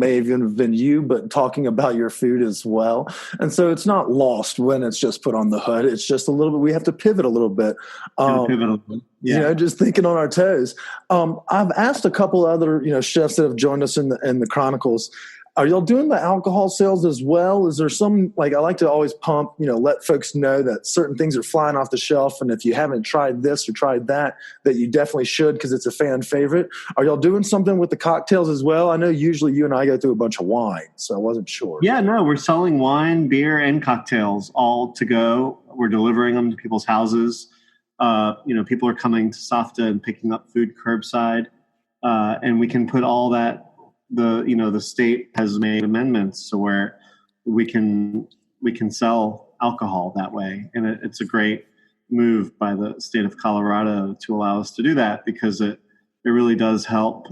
may even have been you, but talking about your food as well. And so it's not lost when it's just put on the hood. It's just a little bit, we have to pivot a little bit. Just thinking on our toes. I've asked a couple other, chefs that have joined us in the Chronicles. Are y'all doing the alcohol sales as well? Is there some, I like to always pump, let folks know that certain things are flying off the shelf. And if you haven't tried this or tried that you definitely should because it's a fan favorite. Are y'all doing something with the cocktails as well? I know usually you and I go through a bunch of wine, so I wasn't sure. Yeah, no, we're selling wine, beer, and cocktails all to go. We're delivering them to people's houses. People are coming to Safta and picking up food curbside. And we can put all that. The state has made amendments so where we can sell alcohol that way, and it's a great move by the state of Colorado to allow us to do that because it really does help.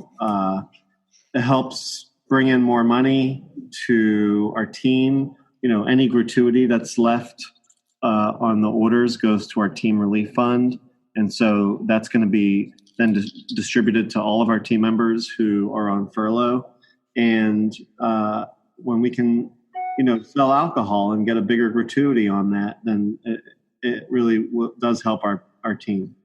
It helps bring in more money to our team. Any gratuity that's left on the orders goes to our team relief fund, and so that's going to be then distributed to all of our team members who are on furlough. And when we can, sell alcohol and get a bigger gratuity on that, then it really does help our team.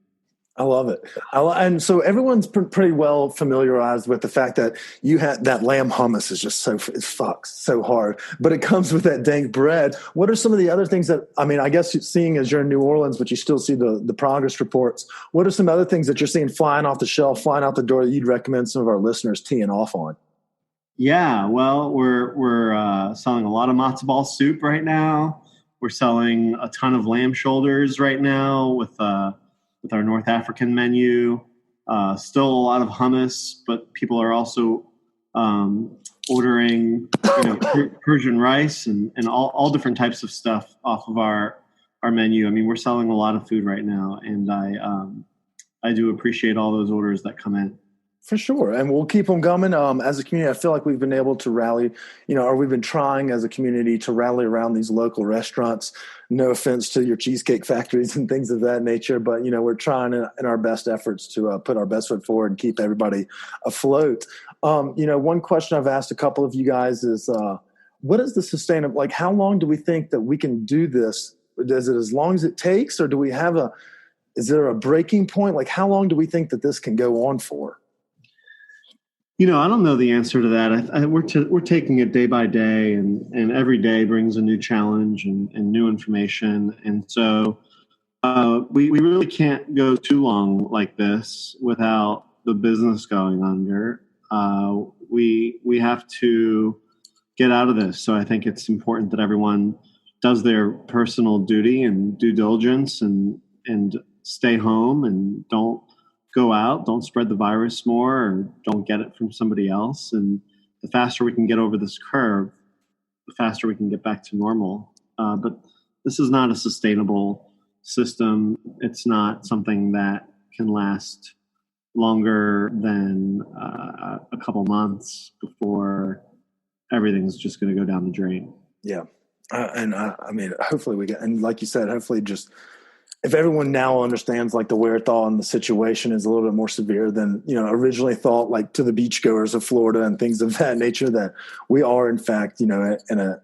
I love it. And so everyone's pretty well familiarized with the fact that you had that lamb hummus is just it fucks so hard, but it comes with that dank bread. What are some of the other things that, I guess seeing as you're in New Orleans, but you still see the progress reports. What are some other things that you're seeing flying off the shelf, flying out the door that you'd recommend some of our listeners teeing off on? Yeah, well, we're selling a lot of matzo ball soup right now. We're selling a ton of lamb shoulders right now with our North African menu. Still a lot of hummus, but people are also ordering Persian rice and all different types of stuff off of our menu. We're selling a lot of food right now, and I do appreciate all those orders that come in. For sure. And we'll keep them coming. As a community, I feel like we've been able to rally, or we've been trying as a community to rally around these local restaurants. No offense to your cheesecake factories and things of that nature, but, we're trying in our best efforts to put our best foot forward and keep everybody afloat. One question I've asked a couple of you guys is, what is the sustainable, how long do we think that we can do this? Is it as long as it takes, or do we have is there a breaking point? How long do we think that this can go on for? I don't know the answer to that. We're taking it day by day, and every day brings a new challenge and new information. And so we really can't go too long like this without the business going under. We have to get out of this. So I think it's important that everyone does their personal duty and due diligence and stay home and don't go out, don't spread the virus more, or don't get it from somebody else. And the faster we can get over this curve, the faster we can get back to normal. But this is not a sustainable system. It's not something that can last longer than a couple months before everything's just going to go down the drain. Yeah. Hopefully we get, and like you said, hopefully just, if everyone now understands the wherewithal and the situation is a little bit more severe than, originally thought, to the beachgoers of Florida and things of that nature, that we are in fact, in a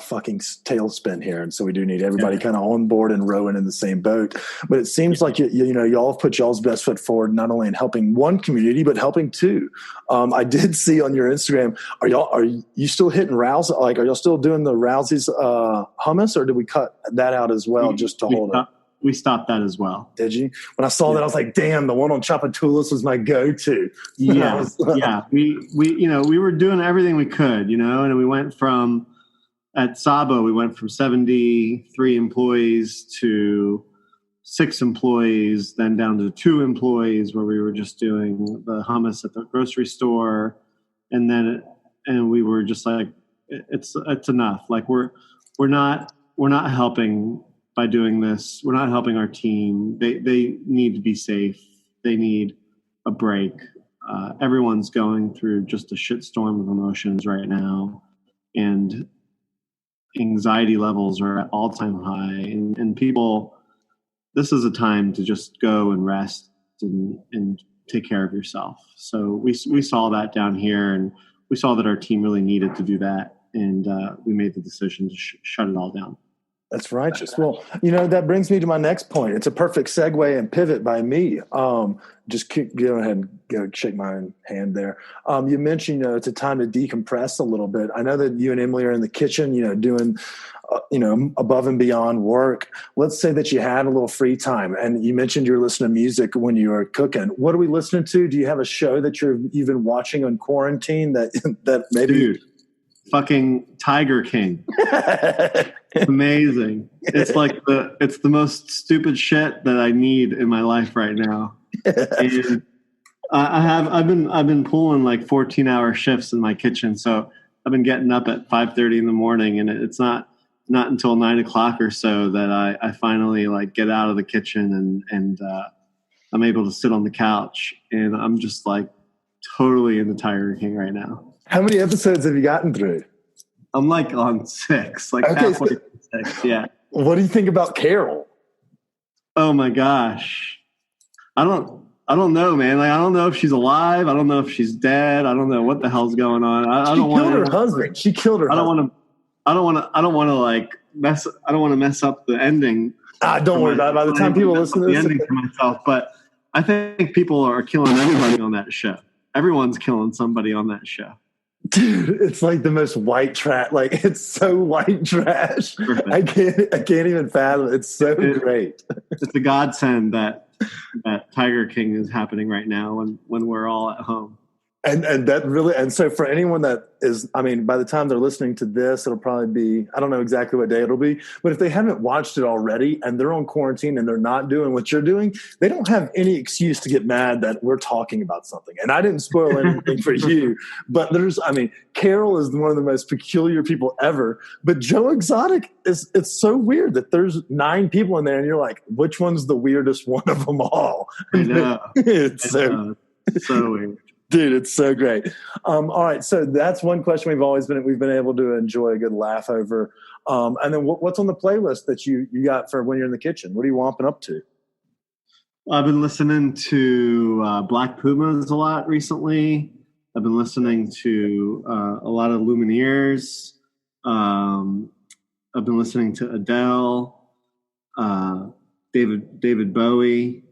fucking tailspin here. And so we do need everybody kind of on board and rowing in the same boat. But it seems like, y'all have put y'all's best foot forward, not only in helping one community, but helping two. I did see on your Instagram, are you still hitting Rouse? Are y'all still doing the Rousey's hummus, or did we cut that out as well just to hold it? We stopped that as well. Did you? When I saw that, I was like, damn, the one on Chapatulas was my go-to. Yeah. Yeah. We were doing everything we could, and we went from, at Saba, we went from 73 employees to 6 employees, then down to 2 employees where we were just doing the hummus at the grocery store. And we were just like, it's enough. We're not helping by doing this. We're not helping our team. They need to be safe. They need a break. Everyone's going through just a shitstorm of emotions right now, and anxiety levels are at all-time high. And people, this is a time to just go and rest and take care of yourself. So we saw that down here, and we saw that our team really needed to do that, and we made the decision to shut it all down. That's righteous. Well, that brings me to my next point. It's a perfect segue and pivot by me. Just go ahead and go shake my hand there. You mentioned, it's a time to decompress a little bit. I know that you and Emily are in the kitchen, doing, above and beyond work. Let's say that you had a little free time, and you mentioned you were listening to music when you were cooking. What are we listening to? Do you have a show that you've been watching on quarantine that maybe? Dude, fucking Tiger King. It's amazing. It's like it's the most stupid shit that I need in my life right now. And I've been pulling like 14-hour shifts in my kitchen, so I've been getting up at 5:30 in the morning, and it's not until 9 o'clock or so that I finally like get out of the kitchen and I'm able to sit on the couch, and I'm just like totally into Tiger King right now. How many episodes have you gotten through? I'm like on 6, like halfway through 6. Yeah. What do you think about Carol? Oh my gosh, I don't know, man. Like, I don't know if she's alive. I don't know if she's dead. I don't know what the hell's going on. She killed her husband. She killed her husband. I don't want to mess up the ending. Don't worry about it. By the time people listen to this, the ending for myself. But I think people are killing everybody on that show. Everyone's killing somebody on that show. Dude, it's like the most white trash. Like, it's so white trash. Perfect. I can't even fathom it. It's so great. It's a godsend that Tiger King is happening right now when we're all at home. And that really, and so for anyone that is, I mean, by the time they're listening to this, it'll probably be, I don't know exactly what day it'll be, but if they haven't watched it already and they're on quarantine and they're not doing what you're doing, they don't have any excuse to get mad that we're talking about something. And I didn't spoil anything for you, but Carol is one of the most peculiar people ever, but Joe Exotic it's so weird that there's 9 people in there and you're like, which one's the weirdest one of them all? I know. It's so weird. Dude, it's so great. All right, so that's one question we've been able to enjoy a good laugh over. And then what's on the playlist that you got for when you're in the kitchen? What are you womping up to? I've been listening to Black Pumas a lot recently. I've been listening to a lot of Lumineers. I've been listening to Adele, David Bowie.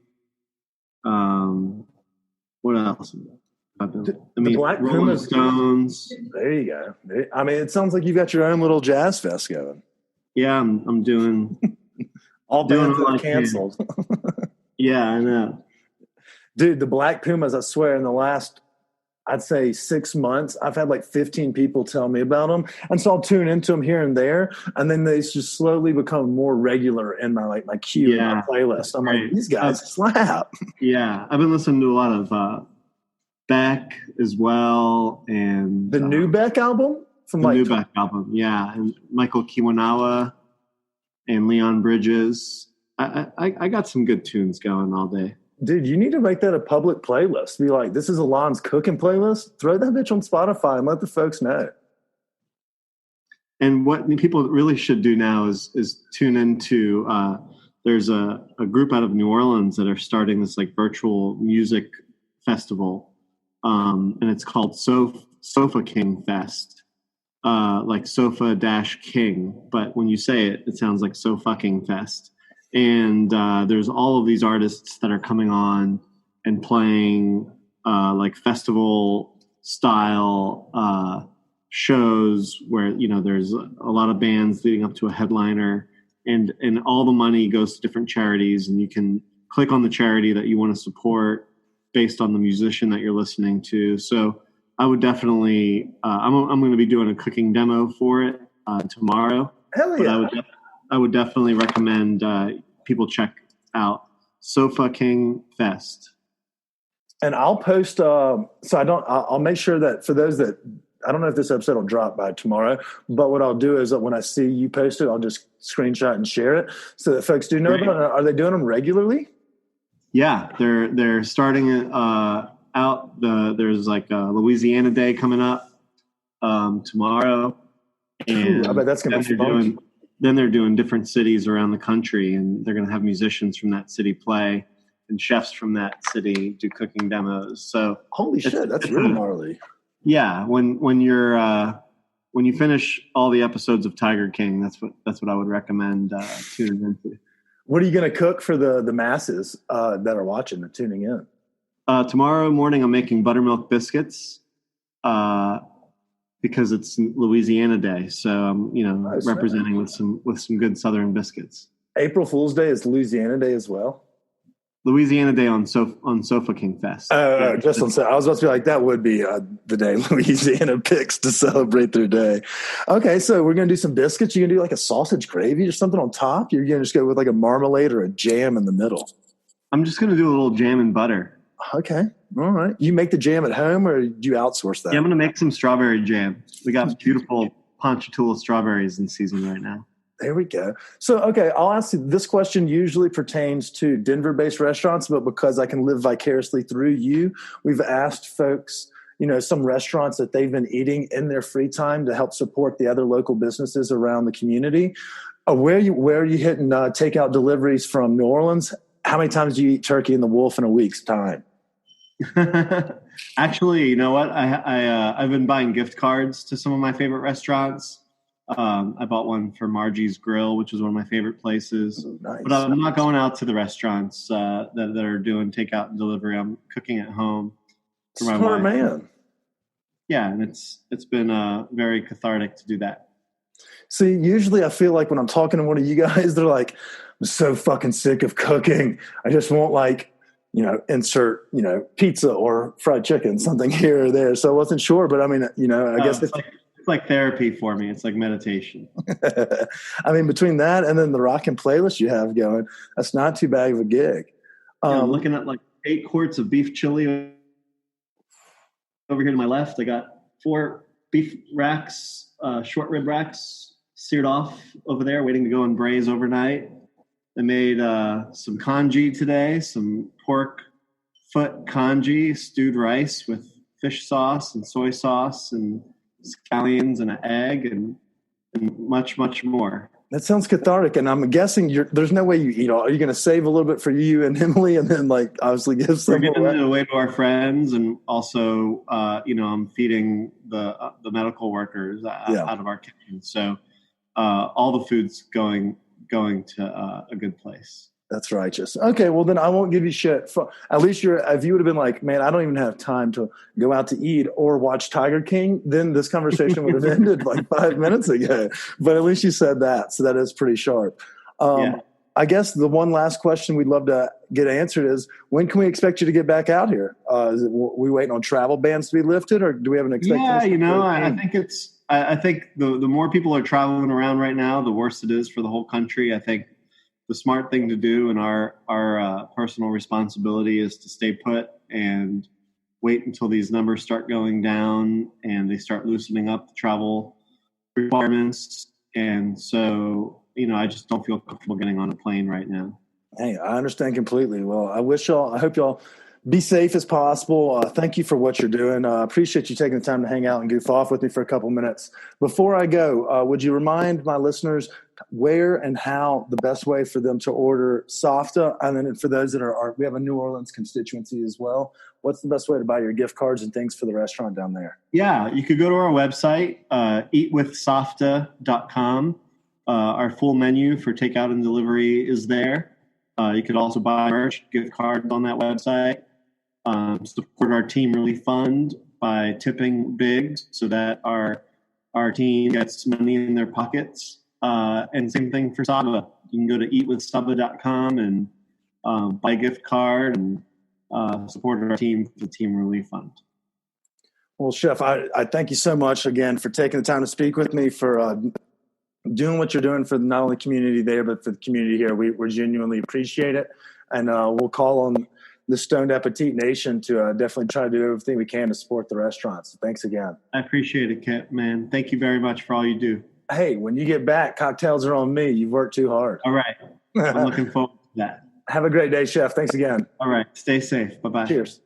What else? The Black Rolling Stones. There you go. It sounds like you've got your own little jazz fest going. Yeah, I'm doing. All bands are canceled. Yeah, I know. Dude, the Black Pumas, I swear, in the last, I'd say 6 months, I've had like 15 people tell me about them. And so I'll tune into them here and there. And then they just slowly become more regular in my queue and my playlist. I'm like, these guys slap. Yeah. I've been listening to a lot of Beck as well. And the new Beck album? New Beck album, yeah. And Michael Kiwanuwa and Leon Bridges. I got some good tunes going all day. Dude, you need to make that a public playlist. Be like, this is Alon's cooking playlist. Throw that bitch on Spotify and let the folks know. And what people really should do now is tune into there's a group out of New Orleans that are starting this like virtual music festival. And it's called Sofa King Fest. Like Sofa-King. But when you say it, it sounds like So Fucking Fest. And there's all of these artists that are coming on and playing like festival style shows where, there's a lot of bands leading up to a headliner, and all the money goes to different charities, and you can click on the charity that you want to support based on the musician that you're listening to. So I would definitely, I'm going to be doing a cooking demo for it tomorrow. Hell yeah. I would definitely recommend people check out Sofa King Fest. And I'll post. I'll make sure that for those that, I don't know if this episode will drop by tomorrow, but what I'll do is that when I see you post it, I'll just screenshot and share it so that folks do know about it. Are they doing them regularly? Yeah, they're starting out. There's like a Louisiana Day coming up tomorrow, and I bet that's going to be fun. Then they're doing different cities around the country, and they're going to have musicians from that city play, and chefs from that city do cooking demos. So holy shit, that's really gnarly. Yeah, when you finish all the episodes of Tiger King, that's what I would recommend tuning into. What are you going to cook for the masses that are watching and tuning in? Tomorrow morning, I'm making buttermilk biscuits because it's Louisiana Day. So I'm representing with some good Southern biscuits. April Fool's Day is Louisiana Day as well. Louisiana Day on Sofa King Fest. Oh, just on. I was about to be like, that would be the day Louisiana picks to celebrate their day. Okay, so we're gonna do some biscuits. You're gonna do like a sausage gravy or something on top. You're gonna just go with like a marmalade or a jam in the middle. I'm just gonna do a little jam and butter. Okay, all right. You make the jam at home, or do you outsource that? Yeah, I'm gonna make some strawberry jam. We got beautiful Ponchatoula strawberries in season right now. There we go. So, okay, I'll ask you, this question usually pertains to Denver-based restaurants, but because I can live vicariously through you, we've asked folks, some restaurants that they've been eating in their free time to help support the other local businesses around the community. Where are you hitting takeout deliveries from New Orleans? How many times do you eat turkey and the wolf in a week's time? Actually, you know what? I've been buying gift cards to some of my favorite restaurants. I bought one for Margie's Grill, which is one of my favorite places. Oh, nice. But I'm not going out to the restaurants that are doing takeout and delivery. I'm cooking at home for my wife. Man. Yeah, and it's been very cathartic to do that. See, usually I feel like when I'm talking to one of you guys, they're like, I'm so fucking sick of cooking. I just want insert, pizza or fried chicken, something here or there. So I wasn't sure, but I mean, I guess it's like therapy for me. It's like meditation. I mean, between that and then the rockin' playlist you have going, that's not too bad of a gig. I'm looking at like 8 quarts of beef chili over here to my left. I got 4 beef racks, short rib racks seared off over there, waiting to go and braise overnight. I made some congee today, some pork foot congee, stewed rice with fish sauce and soy sauce and scallions and an egg and much, much more. That sounds cathartic, and I'm guessing there's no way you eat all. Are you going to save a little bit for you and Emily, and then obviously give some? We're giving it away to our friends, and also, I'm feeding the medical workers out of our kitchen. So all the food's going to a good place. That's righteous. Okay, well then I won't give you shit. At least if you would have been like, man, I don't even have time to go out to eat or watch Tiger King, then this conversation would have ended like 5 minutes ago. But at least you said that, so that is pretty sharp. I guess the one last question we'd love to get answered is, when can we expect you to get back out here? We waiting on travel bans to be lifted, or do we have an expectation? Yeah, I think the more people are traveling around right now, the worse it is for the whole country. I think the smart thing to do and our personal responsibility is to stay put and wait until these numbers start going down and they start loosening up the travel requirements. And so, I just don't feel comfortable getting on a plane right now. Hey, I understand completely. Well, I hope y'all be safe as possible. Thank you for what you're doing. I appreciate you taking the time to hang out and goof off with me for a couple minutes. Before I go, would you remind my listeners where and how the best way for them to order Safta? And then for those that we have a New Orleans constituency as well. What's the best way to buy your gift cards and things for the restaurant down there? Yeah, you could go to our website, eatwithsafta.com. Our full menu for takeout and delivery is there. You could also buy merch, gift cards on that website. Support our Team Relief Fund by tipping big so that our team gets money in their pockets. And same thing for Saba. You can go to eatwithsaba.com and buy a gift card and support our team for the Team Relief Fund. Well, Chef, I thank you so much again for taking the time to speak with me, for doing what you're doing for not only the community there, but for the community here. We genuinely appreciate it. And we'll call on the Stoned Appetit Nation to definitely try to do everything we can to support the restaurants. Thanks again. I appreciate it, Kip, man. Thank you very much for all you do. Hey, when you get back, cocktails are on me. You've worked too hard. All right. I'm looking forward to that. Have a great day, Chef. Thanks again. All right. Stay safe. Bye-bye. Cheers.